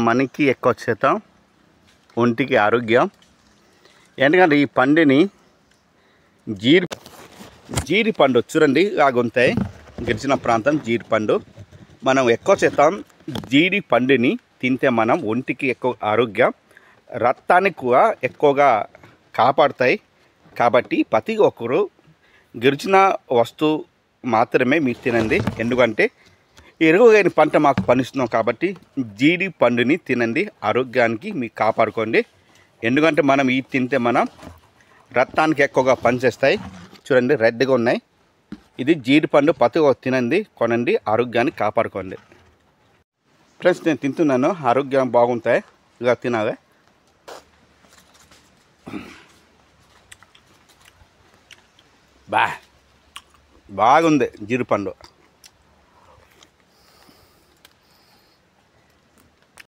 మనకి ఎక్కువ శాతం ఒంటికి ఆరోగ్యం. ఎందుకంటే ఈ పండుని జీడిపండు చూడండి లాగుంటాయి. గిరిజన ప్రాంతం జీడిపండు. మనం ఎక్కువ శాతం జీడి పండుని తింటే మనం ఒంటికి ఎక్కువ ఆరోగ్యం, రక్తాన్ని కూడా ఎక్కువగా కాపాడుతాయి. కాబట్టి ప్రతి ఒక్కరు గిరిజన వస్తువు మాత్రమే మీరు తినండి. ఎందుకంటే ఎరువులేని పంట మాకు పండిస్తున్నాం కాబట్టి జీడి పండుని తినండి. ఆరోగ్యానికి మీకు కాపాడుకోండి. ఎందుకంటే మనం ఇది తింటే మనం రక్తానికి ఎక్కువగా పనిచేస్తాయి. చూడండి రెడ్గా ఉన్నాయి. ఇది జీడిపండు ప్రతి ఒక్కరు తినండి, కొనండి, ఆరోగ్యాన్ని కాపాడుకోండి. ఫ్రెండ్స్ నేను తింటున్నాను, ఆరోగ్యం బాగుంటాయి. ఇలా తినాలి. బాగుంది జీడిపండు.